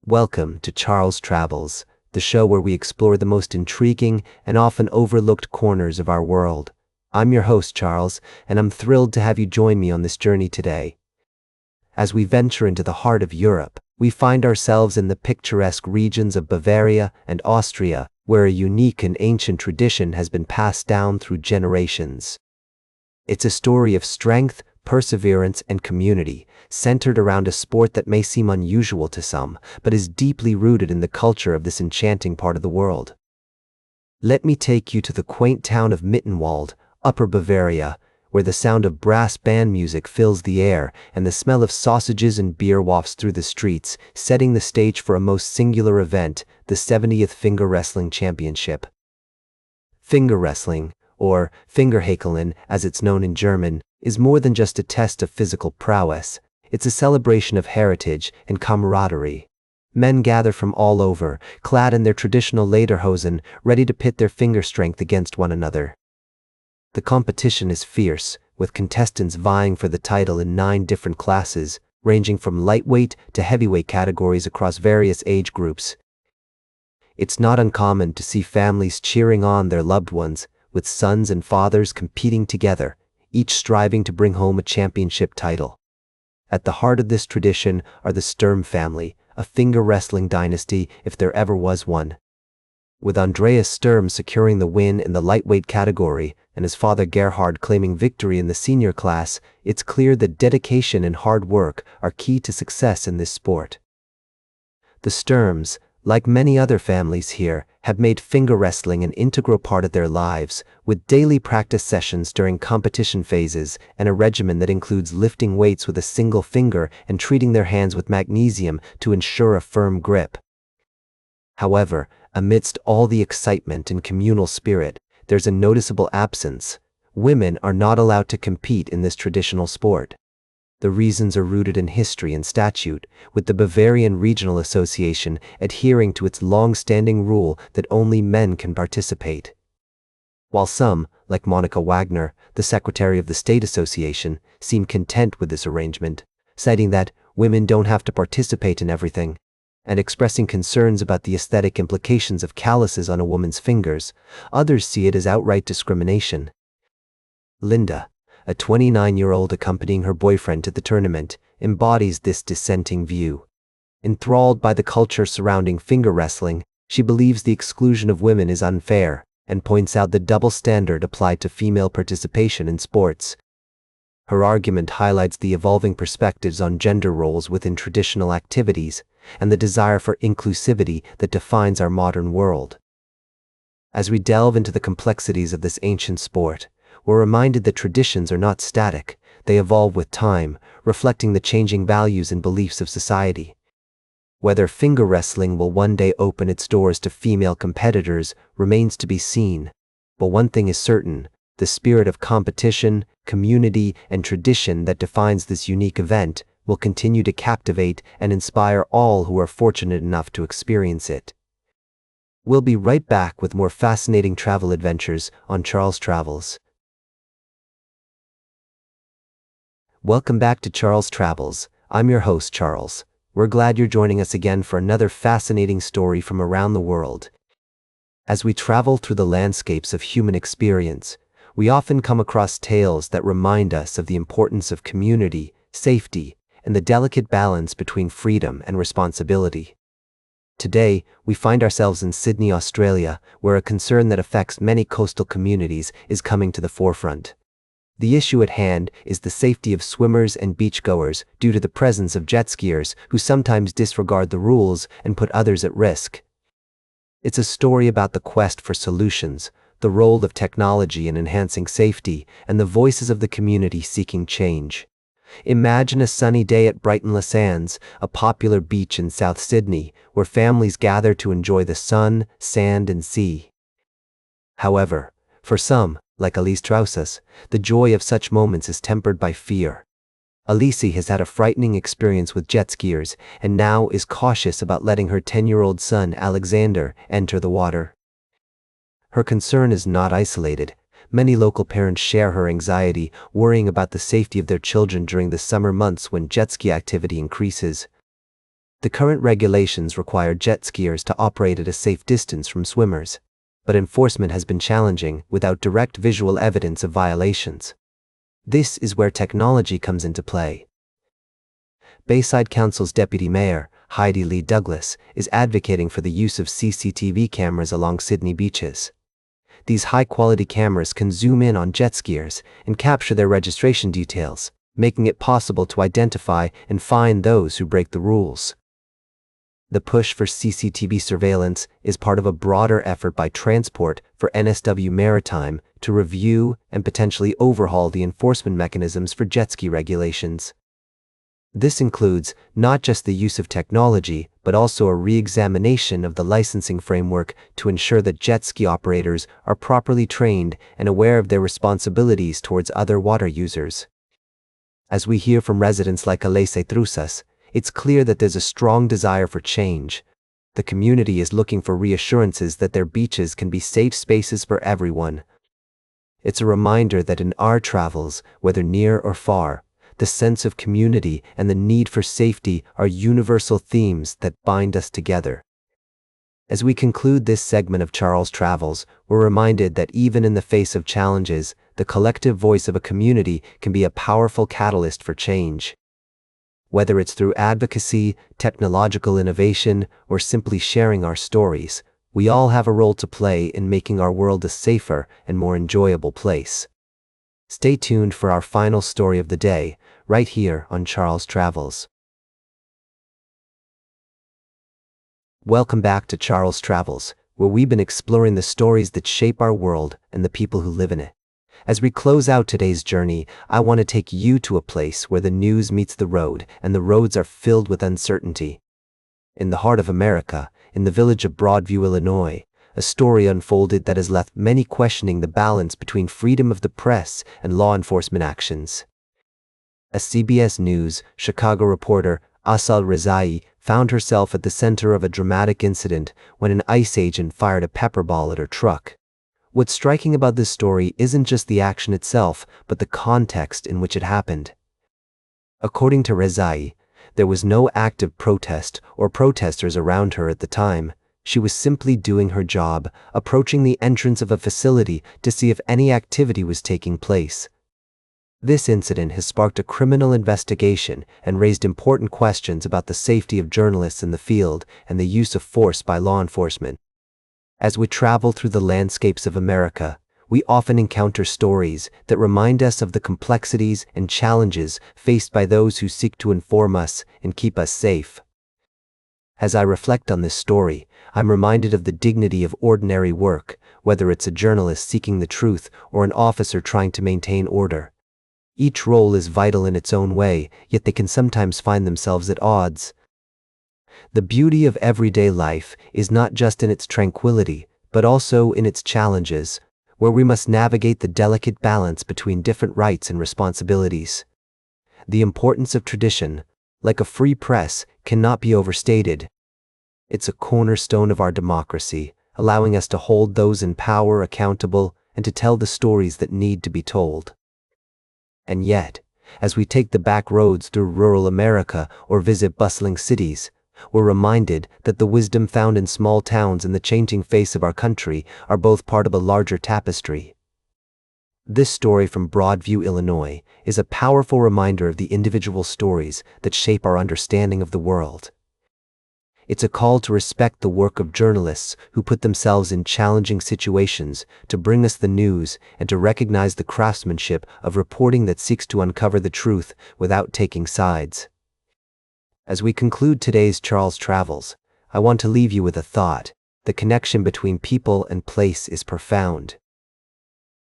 Welcome to Charles Travels, the show where we explore the most intriguing and often overlooked corners of our world. I'm your host, Charles, and I'm thrilled to have you join me on this journey today. As we venture into the heart of Europe, we find ourselves in the picturesque regions of Bavaria and Austria, where a unique and ancient tradition has been passed down through generations. It's a story of strength, perseverance, and community, centered around a sport that may seem unusual to some, but is deeply rooted in the culture of this enchanting part of the world. Let me take you to the quaint town of Mittenwald, Upper Bavaria, where the sound of brass band music fills the air and the smell of sausages and beer wafts through the streets, setting the stage for a most singular event, the 70th Finger Wrestling Championship. Finger wrestling, or Fingerhäkeln as it's known in German, is more than just a test of physical prowess. It's a celebration of heritage and camaraderie. Men gather from all over, clad in their traditional lederhosen, ready to pit their finger strength against one another. The competition is fierce, with contestants vying for the title in 9 different classes, ranging from lightweight to heavyweight categories across various age groups. It's not uncommon to see families cheering on their loved ones, with sons and fathers competing together, each striving to bring home a championship title. At the heart of this tradition are the Sturm family, a finger wrestling dynasty if there ever was one. With Andreas Sturm securing the win in the lightweight category and his father Gerhard claiming victory in the senior class, it's clear that dedication and hard work are key to success in this sport. The Sturms, like many other families here, have made finger wrestling an integral part of their lives, with daily practice sessions during competition phases and a regimen that includes lifting weights with a single finger and treating their hands with magnesium to ensure a firm grip. However, amidst all the excitement and communal spirit, there's a noticeable absence. Women are not allowed to compete in this traditional sport. The reasons are rooted in history and statute, with the Bavarian Regional Association adhering to its long-standing rule that only men can participate. While some, like Monica Wagner, the secretary of the State Association, seem content with this arrangement, citing that women don't have to participate in everything, and expressing concerns about the aesthetic implications of calluses on a woman's fingers, others see it as outright discrimination. Linda, a 29-year-old accompanying her boyfriend to the tournament, embodies this dissenting view. Enthralled by the culture surrounding finger wrestling, she believes the exclusion of women is unfair and points out the double standard applied to female participation in sports. Her argument highlights the evolving perspectives on gender roles within traditional activities and the desire for inclusivity that defines our modern world. As we delve into the complexities of this ancient sport, we're reminded that traditions are not static, they evolve with time, reflecting the changing values and beliefs of society. Whether finger wrestling will one day open its doors to female competitors remains to be seen, but one thing is certain: the spirit of competition, community, and tradition that defines this unique event will continue to captivate and inspire all who are fortunate enough to experience it. We'll be right back with more fascinating travel adventures on Charles Travels. Welcome back to Charles Travels. I'm your host, Charles. We're glad you're joining us again for another fascinating story from around the world. As we travel through the landscapes of human experience, we often come across tales that remind us of the importance of community, safety, and the delicate balance between freedom and responsibility. Today, we find ourselves in Sydney, Australia, where a concern that affects many coastal communities is coming to the forefront. The issue at hand is the safety of swimmers and beachgoers due to the presence of jet skiers who sometimes disregard the rules and put others at risk. It's a story about the quest for solutions, the role of technology in enhancing safety, and the voices of the community seeking change. Imagine a sunny day at Brighton Les Sands, a popular beach in South Sydney, where families gather to enjoy the sun, sand, and sea. However, for some, like Elise Trousas, the joy of such moments is tempered by fear. Elise has had a frightening experience with jet skiers and now is cautious about letting her 10-year-old son Alexander enter the water. Her concern is not isolated. Many local parents share her anxiety, worrying about the safety of their children during the summer months when jet ski activity increases. The current regulations require jet skiers to operate at a safe distance from swimmers, but enforcement has been challenging without direct visual evidence of violations. This is where technology comes into play. Bayside Council's Deputy Mayor, Heidi Lee Douglas, is advocating for the use of CCTV cameras along Sydney beaches. These high-quality cameras can zoom in on jet skiers and capture their registration details, making it possible to identify and fine those who break the rules. The push for CCTV surveillance is part of a broader effort by Transport for NSW Maritime to review and potentially overhaul the enforcement mechanisms for jet ski regulations. This includes not just the use of technology, but also a re-examination of the licensing framework to ensure that jet ski operators are properly trained and aware of their responsibilities towards other water users. As we hear from residents like Alese Trusas, it's clear that there's a strong desire for change. The community is looking for reassurances that their beaches can be safe spaces for everyone. It's a reminder that in our travels, whether near or far, the sense of community and the need for safety are universal themes that bind us together. As we conclude this segment of Charles Travels, we're reminded that even in the face of challenges, the collective voice of a community can be a powerful catalyst for change. Whether it's through advocacy, technological innovation, or simply sharing our stories, we all have a role to play in making our world a safer and more enjoyable place. Stay tuned for our final story of the day, right here on Charles Travels. Welcome back to Charles Travels, where we've been exploring the stories that shape our world and the people who live in it. As we close out today's journey, I want to take you to a place where the news meets the road and the roads are filled with uncertainty. In the heart of America, in the village of Broadview, Illinois, a story unfolded that has left many questioning the balance between freedom of the press and law enforcement actions. As CBS News Chicago reporter Asal Rezai found herself at the center of a dramatic incident when an ICE agent fired a pepper ball at her truck. What's striking about this story isn't just the action itself, but the context in which it happened. According to Rezai, there was no active protest or protesters around her at the time. She was simply doing her job, approaching the entrance of a facility to see if any activity was taking place. This incident has sparked a criminal investigation and raised important questions about the safety of journalists in the field and the use of force by law enforcement. As we travel through the landscapes of America, we often encounter stories that remind us of the complexities and challenges faced by those who seek to inform us and keep us safe. As I reflect on this story, I'm reminded of the dignity of ordinary work, whether it's a journalist seeking the truth or an officer trying to maintain order. Each role is vital in its own way, yet they can sometimes find themselves at odds. The beauty of everyday life is not just in its tranquility, but also in its challenges, where we must navigate the delicate balance between different rights and responsibilities. The importance of tradition, like a free press, cannot be overstated. It's a cornerstone of our democracy, allowing us to hold those in power accountable and to tell the stories that need to be told. And yet, as we take the back roads through rural America or visit bustling cities, we're reminded that the wisdom found in small towns and the changing face of our country are both part of a larger tapestry. This story from Broadview, Illinois, is a powerful reminder of the individual stories that shape our understanding of the world. It's a call to respect the work of journalists who put themselves in challenging situations to bring us the news and to recognize the craftsmanship of reporting that seeks to uncover the truth without taking sides. As we conclude today's Charles Travels, I want to leave you with a thought. The connection between people and place is profound.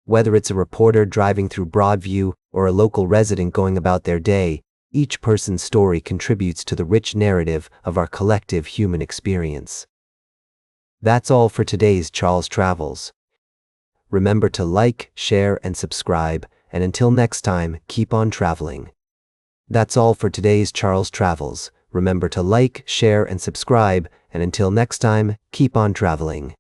Whether it's a reporter driving through Broadview or a local resident going about their day, each person's story contributes to the rich narrative of our collective human experience. That's all for today's Charles Travels. Remember to like, share, and subscribe, and until next time, keep on traveling. That's all for today's Charles Travels. Remember to like, share, and subscribe, and until next time, keep on traveling.